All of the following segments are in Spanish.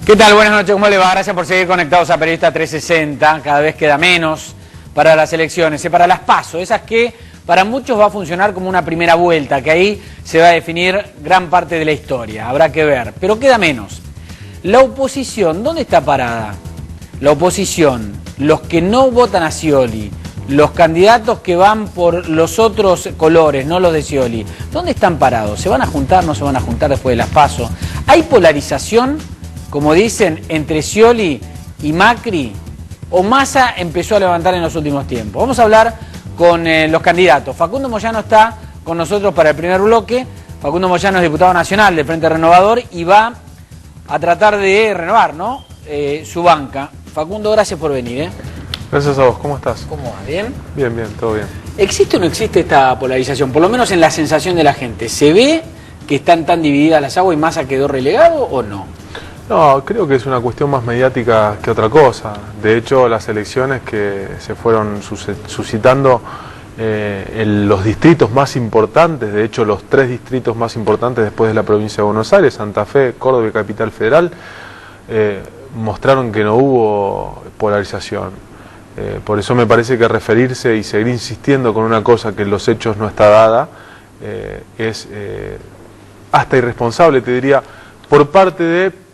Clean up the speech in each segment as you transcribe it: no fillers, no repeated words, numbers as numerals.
¿Qué tal? Buenas noches, ¿cómo le va? Gracias por seguir conectados a Periodista 360. Cada vez queda menos para las elecciones, para las PASO, esas que para muchos va a funcionar como una primera vuelta, que ahí se va a definir gran parte de la historia, habrá que ver, pero queda menos. La oposición, ¿dónde está parada? La oposición, los que no votan a Scioli, los candidatos que van por los otros colores, no los de Scioli, ¿dónde están parados? ¿Se van a juntar, no se van a juntar después de las PASO? ¿Hay polarización, como dicen, entre Scioli y Macri? ¿O Massa empezó a levantar en los últimos tiempos? Vamos a hablar con los candidatos. Facundo Moyano está con nosotros para el primer bloque. Facundo Moyano es diputado nacional del Frente Renovador y va a tratar de renovar, ¿no? Su banca. Facundo, gracias por venir. Gracias a vos, ¿cómo estás? ¿Cómo va? ¿Bien? Bien, bien, todo bien. ¿Existe o no existe esta polarización? Por lo menos en la sensación de la gente. ¿Se ve que están tan divididas las aguas y Massa quedó relegado o no? No, creo que es una cuestión más mediática que otra cosa. De hecho, las elecciones que se fueron suscitando en los distritos más importantes, de hecho los 3 distritos más importantes después de la provincia de Buenos Aires, Santa Fe, Córdoba y Capital Federal, mostraron que no hubo polarización. Por eso me parece que referirse y seguir insistiendo con una cosa que en los hechos no está dada es hasta irresponsable, te diría, por parte de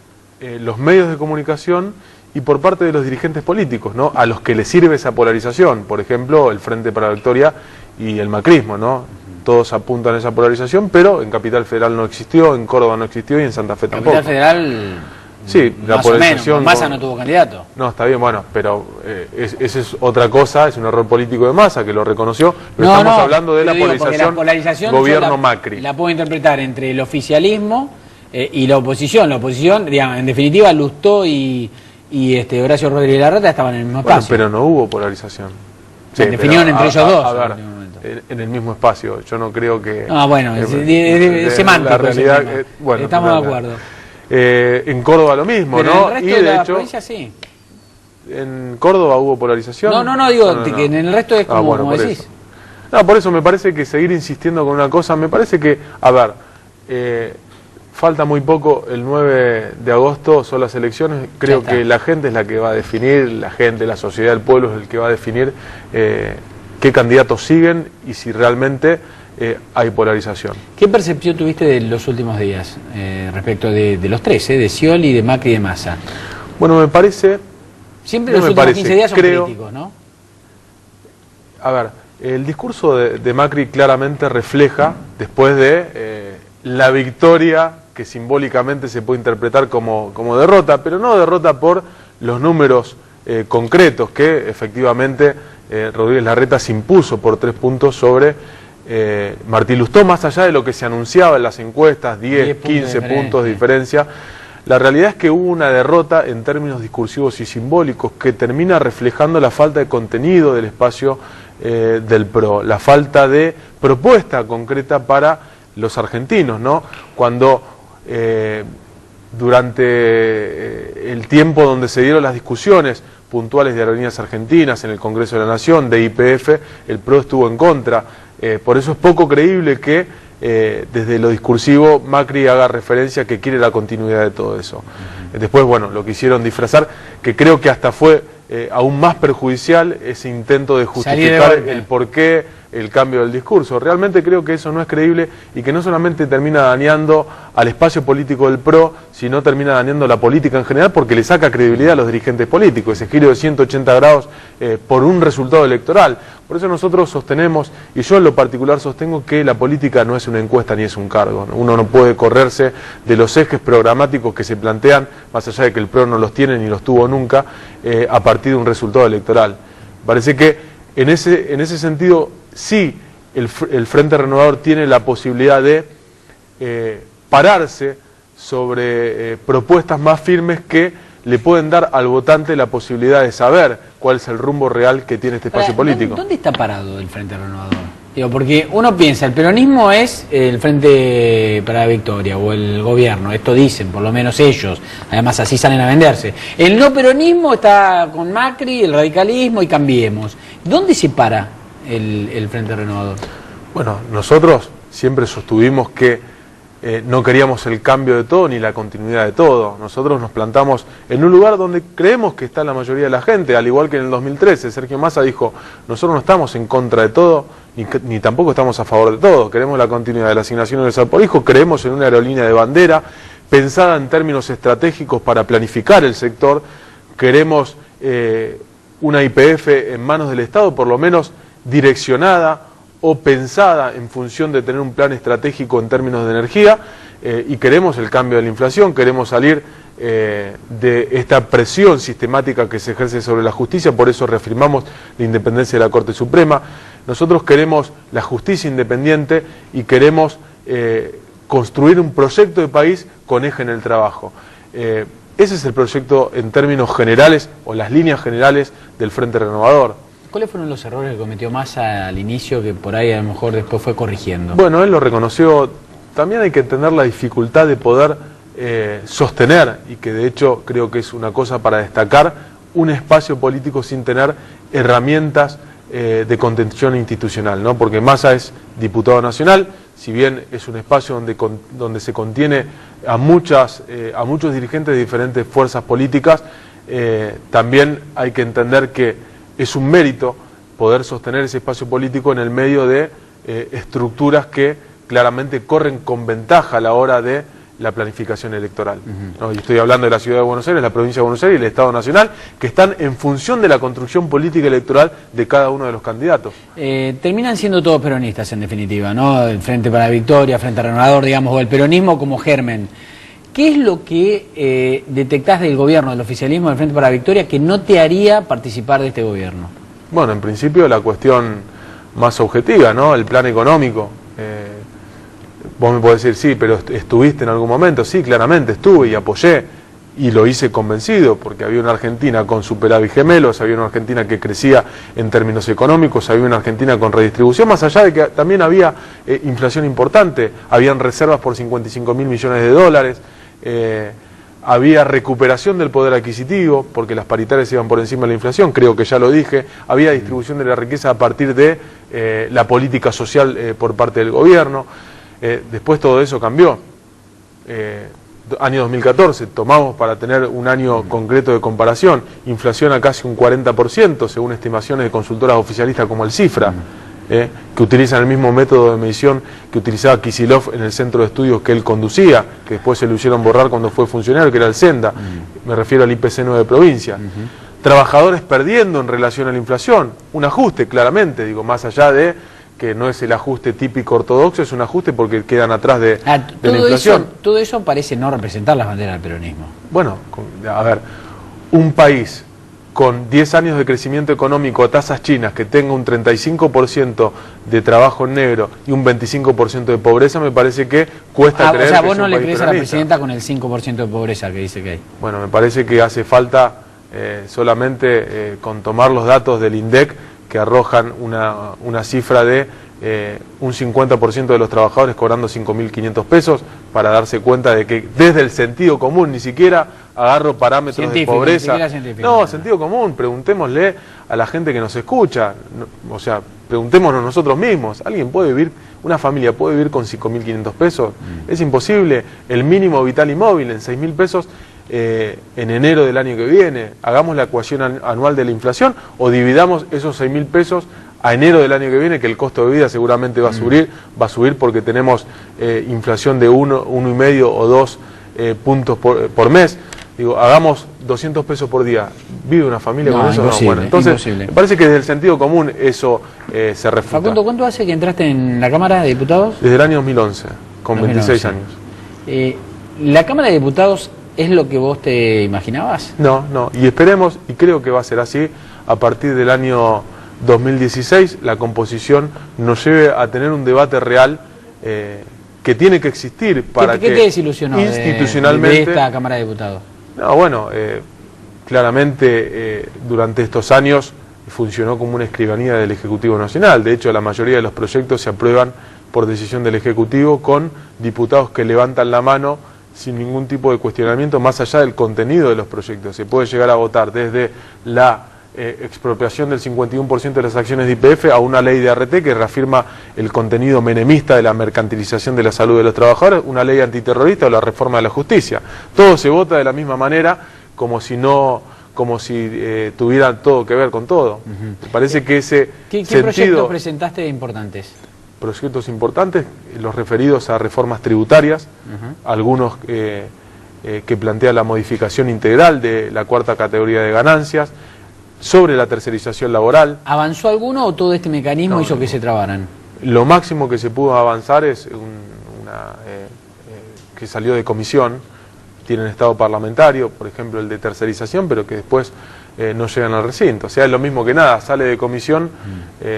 los medios de comunicación y por parte de los dirigentes políticos, ¿no? A los que les sirve esa polarización, por ejemplo, el Frente para la Victoria y el macrismo, ¿no? Todos apuntan a esa polarización, pero en Capital Federal no existió, en Córdoba no existió y en Santa Fe tampoco. Capital Federal, sí, la más polarización. O menos. Massa no tuvo candidato. No, está bien, bueno, pero esa es otra cosa, es un error político de Massa que lo reconoció. Pero No, estamos no, hablando de la polarización gobierno Macri. La puedo interpretar entre el oficialismo y la oposición. La oposición, digamos, en definitiva, Lustó y Horacio Rodríguez Larreta estaban en el mismo espacio. Pero no hubo polarización. Se definieron entre ellos dos. A ver, en el mismo espacio. Yo no creo que... Ah, bueno, es semántico. La realidad, bueno, estamos de acuerdo. En Córdoba lo mismo, pero ¿no? En el resto de la provincia sí. ¿En Córdoba hubo polarización? No, digo que en el resto es como, como decís. Eso. No, por eso me parece que seguir insistiendo con una cosa, me parece que, a ver, falta muy poco, el 9 de agosto son las elecciones, creo que la gente es la que va a definir, la gente, la sociedad, el pueblo es el que va a definir qué candidatos siguen y si realmente hay polarización. ¿Qué percepción tuviste de los últimos días respecto de los 3, de Scioli, de Macri y de Massa? Bueno, me parece... Siempre los últimos 15 días son críticos, ¿no? A ver, el discurso de Macri claramente refleja, después de la victoria que simbólicamente se puede interpretar como derrota, pero no derrota por los números concretos, que efectivamente Rodríguez Larreta se impuso por 3 puntos sobre Martín Lustó, más allá de lo que se anunciaba en las encuestas, 10, 15 puntos de diferencia. La realidad es que hubo una derrota en términos discursivos y simbólicos que termina reflejando la falta de contenido del espacio del PRO, la falta de propuesta concreta para los argentinos, ¿no? Cuando durante el tiempo donde se dieron las discusiones puntuales de Aerolíneas Argentinas en el Congreso de la Nación, de YPF, el PRO estuvo en contra. Por eso es poco creíble que desde lo discursivo Macri haga referencia a que quiere la continuidad de todo eso. Después, bueno, lo quisieron disfrazar, que creo que hasta fue aún más perjudicial ese intento de justificar el porqué, el cambio del discurso. Realmente creo que eso no es creíble y que no solamente termina dañando al espacio político del PRO, sino termina dañando la política en general porque le saca credibilidad a los dirigentes políticos, ese giro de 180 grados por un resultado electoral. Por eso nosotros sostenemos, y yo en lo particular sostengo, que la política no es una encuesta ni es un cargo, ¿no? Uno no puede correrse de los ejes programáticos que se plantean, más allá de que el PRO no los tiene ni los tuvo nunca, a partir de un resultado electoral. Parece que en ese sentido sí el Frente Renovador tiene la posibilidad de pararse sobre propuestas más firmes que le pueden dar al votante la posibilidad de saber cuál es el rumbo real que tiene este espacio político. ¿Dónde está parado el Frente Renovador? Digo, porque uno piensa, el peronismo es el Frente para la Victoria o el gobierno, esto dicen, por lo menos ellos, además así salen a venderse. El no peronismo está con Macri, el radicalismo y Cambiemos. ¿Dónde se para el Frente Renovador? Bueno, nosotros siempre sostuvimos que no queríamos el cambio de todo ni la continuidad de todo. Nosotros nos plantamos en un lugar donde creemos que está la mayoría de la gente, al igual que en el 2013. Sergio Massa dijo, nosotros no estamos en contra de todo, ni tampoco estamos a favor de todo. Queremos la continuidad de la asignación universal por hijo, creemos en una aerolínea de bandera, pensada en términos estratégicos para planificar el sector, queremos una YPF en manos del Estado, por lo menos direccionada o pensada en función de tener un plan estratégico en términos de energía, y queremos el cambio de la inflación, queremos salir de esta presión sistemática que se ejerce sobre la justicia, por eso reafirmamos la independencia de la Corte Suprema. Nosotros queremos la justicia independiente y queremos construir un proyecto de país con eje en el trabajo. Ese es el proyecto en términos generales o las líneas generales del Frente Renovador. ¿Cuáles fueron los errores que cometió Massa al inicio que por ahí a lo mejor después fue corrigiendo? Bueno, él lo reconoció. También hay que entender la dificultad de poder sostener, y que de hecho creo que es una cosa para destacar, un espacio político sin tener herramientas de contención institucional, ¿no? Porque Massa es diputado nacional, si bien es un espacio donde se contiene a muchos dirigentes de diferentes fuerzas políticas, también hay que entender que es un mérito poder sostener ese espacio político en el medio de estructuras que claramente corren con ventaja a la hora de la planificación electoral. ¿No? Y estoy hablando de la Ciudad de Buenos Aires, la Provincia de Buenos Aires y el Estado Nacional, que están en función de la construcción política electoral de cada uno de los candidatos. Terminan siendo todos peronistas, en definitiva, ¿no? El Frente para la Victoria, Frente Renovador, digamos, o el peronismo como germen. ¿Qué es lo que detectás del gobierno, del oficialismo del Frente para la Victoria, que no te haría participar de este gobierno? Bueno, en principio la cuestión más objetiva, ¿no? El plan económico. Vos me podés decir, sí, pero ¿estuviste en algún momento? Sí, claramente estuve y apoyé, y lo hice convencido, porque había una Argentina con superávit gemelos, había una Argentina que crecía en términos económicos, había una Argentina con redistribución, más allá de que también había inflación importante, habían reservas por 55.000 millones de dólares, había recuperación del poder adquisitivo, porque las paritarias iban por encima de la inflación, creo que ya lo dije, había distribución de la riqueza a partir de la política social por parte del gobierno. Después todo eso cambió. Año 2014, tomamos para tener un año concreto de comparación, inflación a casi un 40%, según estimaciones de consultoras oficialistas como el Cifra, que utilizan el mismo método de medición que utilizaba Kicillof en el centro de estudios que él conducía, que después se lo hicieron borrar cuando fue funcionario, que era el Senda, me refiero al IPC-9 de provincia. Trabajadores perdiendo en relación a la inflación, un ajuste claramente, digo, más allá de que no es el ajuste típico ortodoxo, es un ajuste porque quedan atrás de la inflación. Todo eso parece no representar las banderas del peronismo. Bueno, a ver, un país con 10 años de crecimiento económico a tasas chinas, que tenga un 35% de trabajo en negro y un 25% de pobreza, me parece que cuesta creer. O sea, vos no le crees a la presidenta con el 5% de pobreza que dice que hay. Bueno, me parece que hace falta solamente con tomar los datos del INDEC, que arrojan una cifra de un 50% de los trabajadores cobrando 5.500 pesos, para darse cuenta de que desde el sentido común, ni siquiera agarro parámetros científico, de pobreza. No, sentido común, preguntémosle a la gente que nos escucha, o sea, preguntémonos nosotros mismos. ¿Alguien puede vivir, una familia puede vivir con 5.500 pesos? Es imposible. El mínimo vital y móvil en 6.000 pesos en enero del año que viene. Hagamos la ecuación anual de la inflación o dividamos esos 6.000 pesos a enero del año que viene, que el costo de vida seguramente va a subir porque tenemos inflación de 1,5 o 2 puntos por mes. Digo, hagamos 200 pesos por día. ¿Vive una familia con eso? No, bueno, entonces me parece que desde el sentido común eso se refuta. Facundo, ¿cuánto hace que entraste en la Cámara de Diputados? Desde el año 2011, con 26 años. ¿La Cámara de Diputados es lo que vos te imaginabas? No, y esperemos, y creo que va a ser así, a partir del año 2016 la composición nos lleve a tener un debate real que tiene que existir para ¿Qué te desilusionó institucionalmente de esta Cámara de Diputados? No, bueno, claramente durante estos años funcionó como una escribanía del Ejecutivo Nacional. De hecho, la mayoría de los proyectos se aprueban por decisión del Ejecutivo, con diputados que levantan la mano sin ningún tipo de cuestionamiento más allá del contenido de los proyectos. Se puede llegar a votar desde la expropiación del 51% de las acciones de YPF a una ley de ART que reafirma el contenido menemista de la mercantilización de la salud de los trabajadores, una ley antiterrorista o la reforma de la justicia. Todo se vota de la misma manera, como si tuviera todo que ver con todo. Me parece que ese ¿Qué proyectos presentaste de importantes? Proyectos importantes, los referidos a reformas tributarias, algunos que plantean la modificación integral de la cuarta categoría de ganancias, sobre la tercerización laboral. ¿Avanzó alguno o todo este mecanismo hizo que se trabaran? Lo máximo que se pudo avanzar es que salió de comisión, tienen estado parlamentario, por ejemplo el de tercerización, pero que después no llegan al recinto. O sea, es lo mismo que nada, sale de comisión.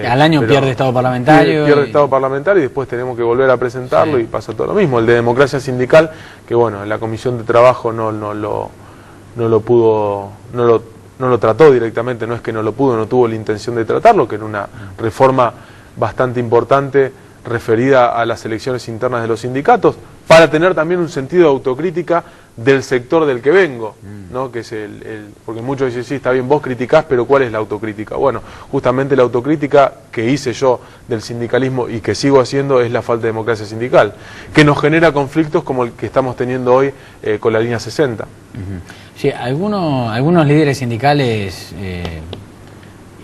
Al año pierde estado parlamentario. Pierde estado parlamentario y después tenemos que volver a presentarlo y pasa todo lo mismo. El de democracia sindical, que bueno, en la comisión de trabajo no lo trató directamente, no es que no lo pudo, no tuvo la intención de tratarlo, que era una reforma bastante importante referida a las elecciones internas de los sindicatos, para tener también un sentido de autocrítica del sector del que vengo, ¿no? Que es porque muchos dicen, sí, está bien, vos criticás, pero ¿cuál es la autocrítica? Bueno, justamente la autocrítica que hice yo del sindicalismo y que sigo haciendo es la falta de democracia sindical, que nos genera conflictos como el que estamos teniendo hoy con la línea 60. Sí, algunos líderes sindicales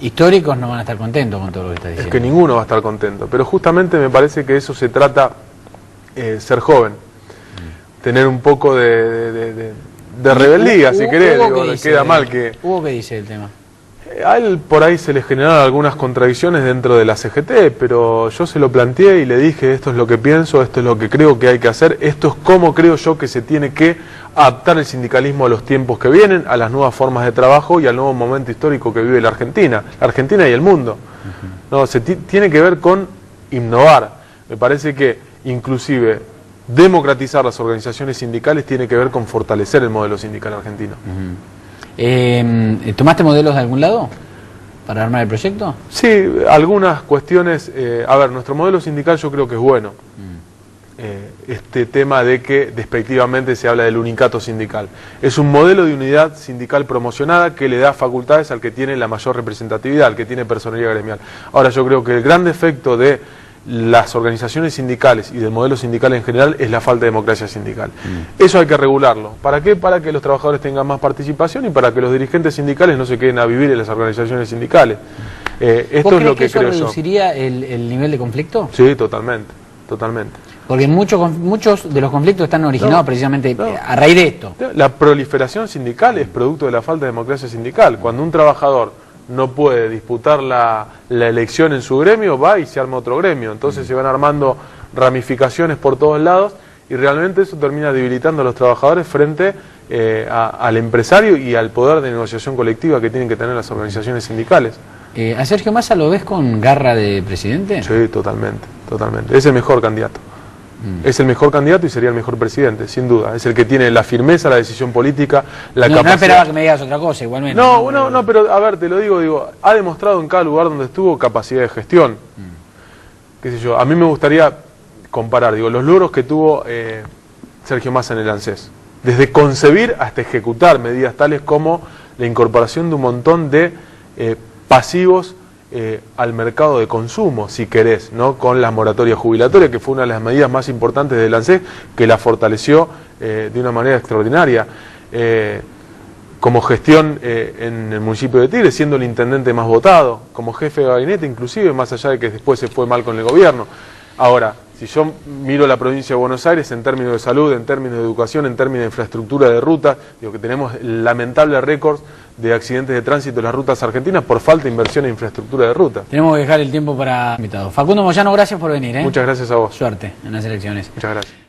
históricos no van a estar contentos con todo lo que está diciendo. Es que ninguno va a estar contento, pero justamente me parece que eso se trata, ser joven, tener un poco de rebeldía, si querés, queda mal que... ¿Hugo qué dice el tema? A él por ahí se le generaron algunas contradicciones dentro de la CGT, pero yo se lo planteé y le dije, esto es lo que pienso, esto es lo que creo que hay que hacer, esto es cómo creo yo que se tiene que adaptar el sindicalismo a los tiempos que vienen, a las nuevas formas de trabajo y al nuevo momento histórico que vive la Argentina y el mundo. No, tiene que ver con innovar. Me parece que inclusive democratizar las organizaciones sindicales tiene que ver con fortalecer el modelo sindical argentino. ¿Tomaste modelos de algún lado para armar el proyecto? Sí, algunas cuestiones. A ver, nuestro modelo sindical yo creo que es bueno. Este tema de que despectivamente se habla del unicato sindical. Es un modelo de unidad sindical promocionada que le da facultades al que tiene la mayor representatividad, al que tiene personalidad gremial. Ahora, yo creo que el gran defecto de las organizaciones sindicales y del modelo sindical en general es la falta de democracia sindical. Eso hay que regularlo. ¿Para qué? Para que los trabajadores tengan más participación y para que los dirigentes sindicales no se queden a vivir en las organizaciones sindicales. Esto es lo que creo yo. ¿Reduciría el nivel de conflicto? Sí, totalmente, totalmente. Porque muchos de los conflictos están originados precisamente a raíz de esto. La proliferación sindical es producto de la falta de democracia sindical. Cuando un trabajador no puede disputar la elección en su gremio, va y se arma otro gremio. Entonces se van armando ramificaciones por todos lados y realmente eso termina debilitando a los trabajadores frente al empresario y al poder de negociación colectiva que tienen que tener las organizaciones sindicales. ¿A Sergio Massa lo ves con garra de presidente? Sí, totalmente, totalmente. Es el mejor candidato. Es el mejor candidato y sería el mejor presidente, sin duda. Es el que tiene la firmeza, la decisión política, la capacidad... No esperaba que me digas otra cosa, igualmente. No, pero a ver, te lo digo, ha demostrado en cada lugar donde estuvo capacidad de gestión. Qué sé yo, a mí me gustaría comparar, los logros que tuvo Sergio Massa en el ANSES. Desde concebir hasta ejecutar medidas tales como la incorporación de un montón de pasivos al mercado de consumo, si querés, ¿no? Con las moratorias jubilatorias, que fue una de las medidas más importantes del ANSES, que la fortaleció de una manera extraordinaria. Como gestión en el municipio de Tigre, siendo el intendente más votado, como jefe de gabinete inclusive, más allá de que después se fue mal con el gobierno. Ahora, si yo miro la provincia de Buenos Aires en términos de salud, en términos de educación, en términos de infraestructura de rutas, digo que tenemos lamentable récord de accidentes de tránsito en las rutas argentinas por falta de inversión en infraestructura de ruta. Tenemos que dejar el tiempo para invitados. Facundo Moyano, gracias por venir. Muchas gracias a vos. Suerte en las elecciones. Muchas gracias.